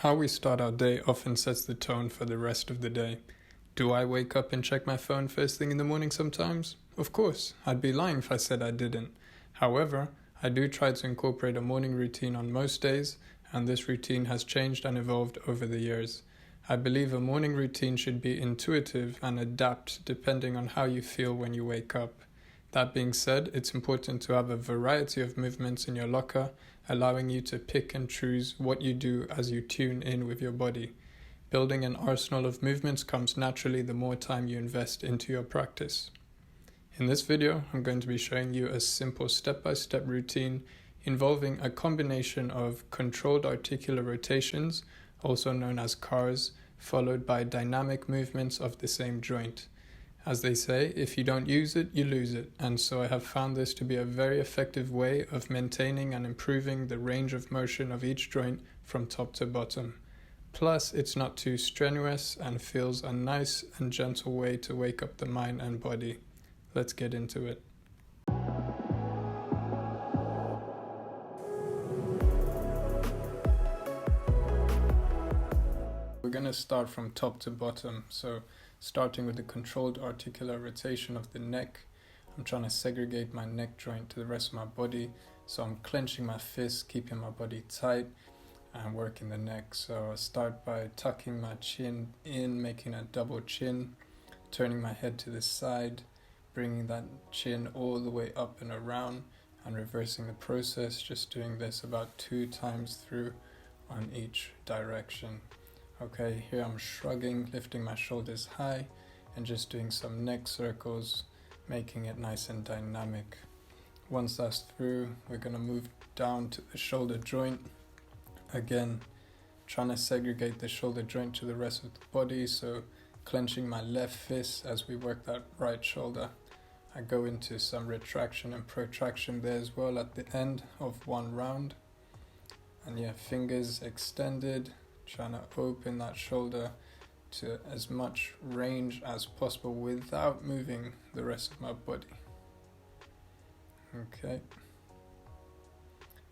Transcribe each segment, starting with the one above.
How we start our day often sets the tone for the rest of the day. Do I wake up and check my phone first thing in the morning sometimes? Of course, I'd be lying if I said I didn't. However, I do try to incorporate a morning routine on most days, and this routine has changed and evolved over the years. I believe a morning routine should be intuitive and adapt depending on how you feel when you wake up. That being said, it's important to have a variety of movements in your locker, allowing you to pick and choose what you do as you tune in with your body. Building an arsenal of movements comes naturally the more time you invest into your practice. In this video, I'm going to be showing you a simple step-by-step routine involving a combination of controlled articular rotations, also known as CARs, followed by dynamic movements of the same joint. As they say, if you don't use it, you lose it, and so I have found this to be a very effective way of maintaining and improving the range of motion of each joint from top to bottom. Plus, it's not too strenuous and feels a nice and gentle way to wake up the mind and body. Let's get into it. We're going to start from top to bottom, so starting with the controlled articular rotation of the neck. I'm trying to segregate my neck joint to the rest of my body, so I'm clenching my fists, keeping my body tight and working the neck. So I start by tucking my chin in, making a double chin, turning my head to the side, bringing that chin all the way up and around and reversing the process, just doing this about 2 times through on each direction. Okay, here I'm shrugging, lifting my shoulders high and just doing some neck circles, making it nice and dynamic. Once that's through, we're going to move down to the shoulder joint. Again, trying to segregate the shoulder joint to the rest of the body, so clenching my left fist as we work that right shoulder. I go into some retraction and protraction there as well at the end of one round. And yeah, fingers extended, trying to open that shoulder to as much range as possible without moving the rest of my body. Okay.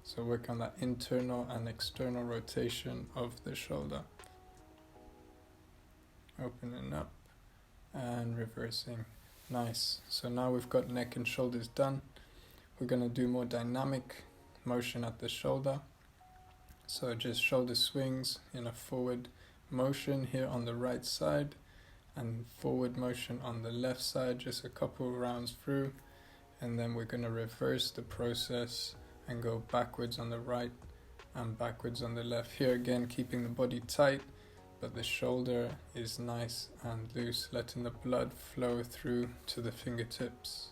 So work on that internal and external rotation of the shoulder. Opening up and reversing. Nice. So now we've got neck and shoulders done. We're going to do more dynamic motion at the shoulder. So just shoulder swings in a forward motion here on the right side and forward motion on the left side, just a couple rounds through, and then we're going to reverse the process and go backwards on the right and backwards on the left. Here again, keeping the body tight, but the shoulder is nice and loose, letting the blood flow through to the fingertips.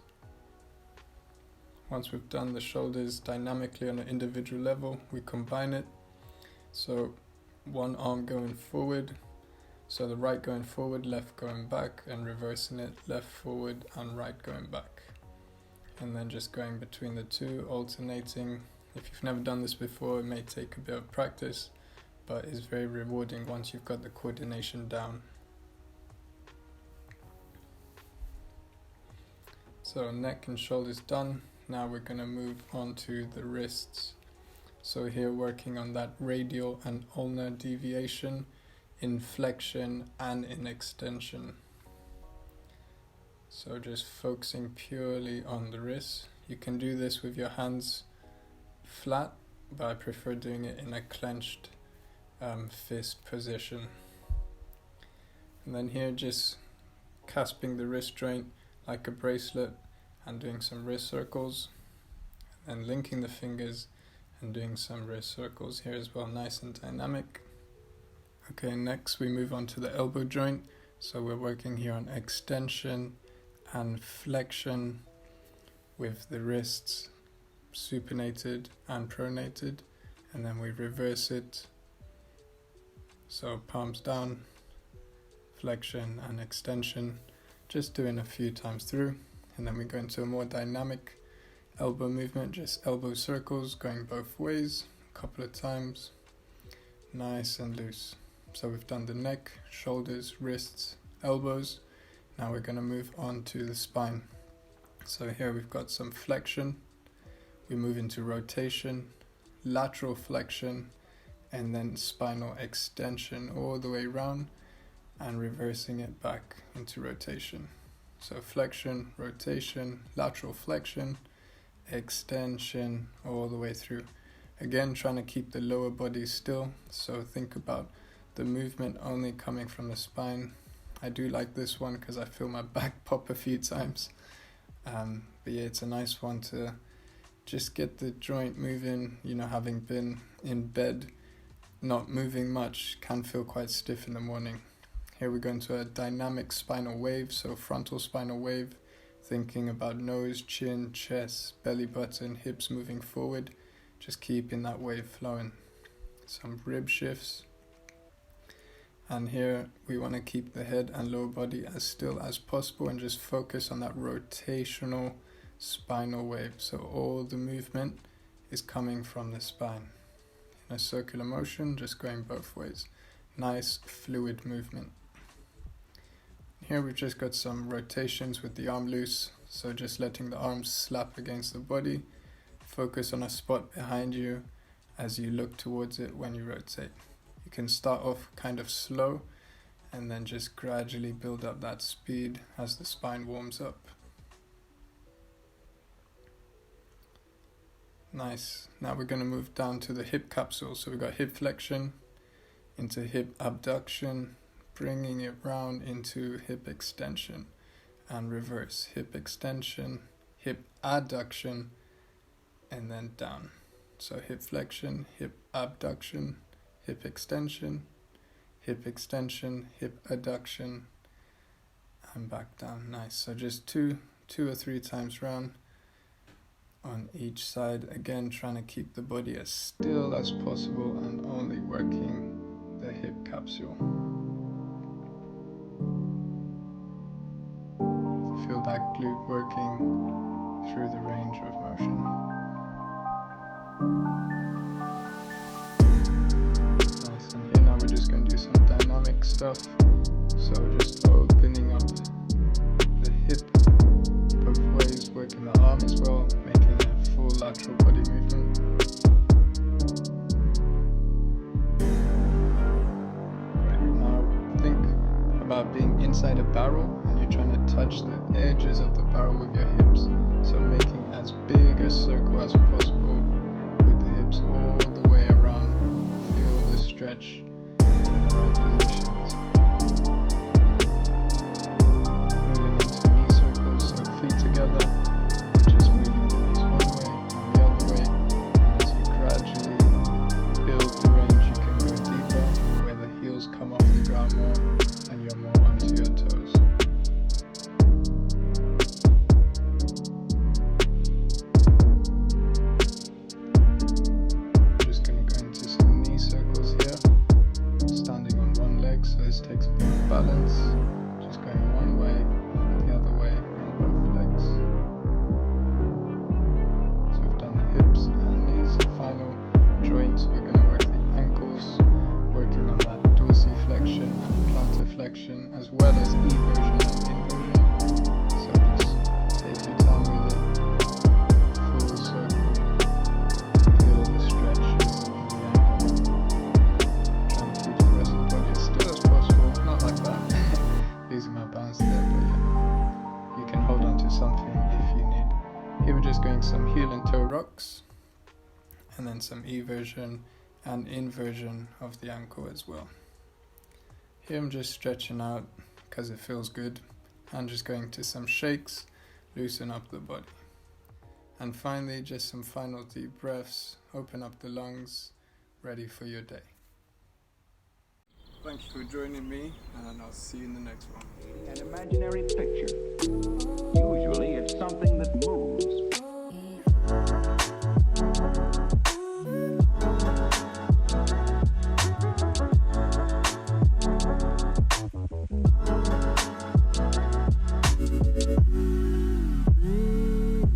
Once we've done the shoulders dynamically on an individual level, we combine it. So one arm going forward, so the right going forward, left going back, and reversing it, left forward and right going back. And then just going between the two, alternating. If you've never done this before, it may take a bit of practice, but it's very rewarding once you've got the coordination down. So neck and shoulders done. Now we're going to move on to the wrists. So here working on that radial and ulnar deviation, in flexion and in extension. So just focusing purely on the wrist. You can do this with your hands flat, but I prefer doing it in a clenched fist position. And then here just clasping the wrist joint like a bracelet and doing some wrist circles, and linking the fingers and doing some wrist circles here as well, nice and dynamic. Okay, next we move on to the elbow joint. So we're working here on extension and flexion with the wrists supinated and pronated, and then we reverse it. So palms down, flexion and extension, just doing a few times through, and then we go into a more dynamic elbow movement, just elbow circles going both ways, a couple of times, nice and loose. So we've done the neck, shoulders, wrists, elbows. Now we're going to move on to the spine. So here we've got some flexion, we move into rotation, lateral flexion, and then spinal extension all the way around and reversing it back into rotation. So flexion, rotation, lateral flexion, extension all the way through. Again, trying to keep the lower body still, so think about the movement only coming from the spine. I do like this one because I feel my back pop a few times. But yeah, it's a nice one to just get the joint moving. You know, having been in bed, not moving much can feel quite stiff in the morning. Here we go into a dynamic spinal wave, so frontal spinal wave, thinking about nose, chin, chest, belly button, hips moving forward, just keeping that wave flowing. Some rib shifts. And here we want to keep the head and lower body as still as possible and just focus on that rotational spinal wave. So all the movement is coming from the spine. In a circular motion, just going both ways. Nice fluid movement. Here we've just got some rotations with the arm loose. So just letting the arms slap against the body. Focus on a spot behind you as you look towards it when you rotate. You can start off kind of slow and then just gradually build up that speed as the spine warms up. Nice. Now we're going to move down to the hip capsule. So we've got hip flexion into hip abduction, bringing it round into hip extension and reverse. Hip extension, hip adduction, and then down. So hip flexion, hip abduction, hip extension, hip adduction, and back down. Nice. So just two or three times round on each side. Again, trying to keep the body as still as possible and only working the hip capsule. Feel that glute working through the range of motion. Nice, and here now we're just going to do some dynamic stuff. So just opening up the hip both ways, working the arm as well, making a full lateral body movement. Right, now think about being inside a barrel and you're trying to touch the edges of the barrel with your hips. So making as big a circle as possible with the hips all the way around. Feel the stretch in the right positions. Moving into knee circles, so feet together, just moving the knees one way and the other way. As you gradually build the range, you can go deeper where the heels come off the ground more and you're more onto your toes. Just going to go into some knee circles here, standing on one leg, so this takes a bit of balance, just going one way, the other way on both legs. So we've done the hips and knees. The final joint, we're going to work the ankles, working on that dorsiflexion and plantar flexion, as well as eversion and inversion. So just take your time with it, full circle, feel the stretches in the ankle, trying to keep the rest of the body as still as possible, not like that, losing my balance there, but yeah, you can hold on to something if you need. Here we're just going some heel and toe rocks, and then some eversion and inversion of the ankle as well. Here I'm just stretching out because it feels good, and just going to some shakes, loosen up the body. And finally, just some final deep breaths, open up the lungs, ready for your day. Thank you for joining me, and I'll see you in the next one. An imaginary picture. Usually it's something that moves.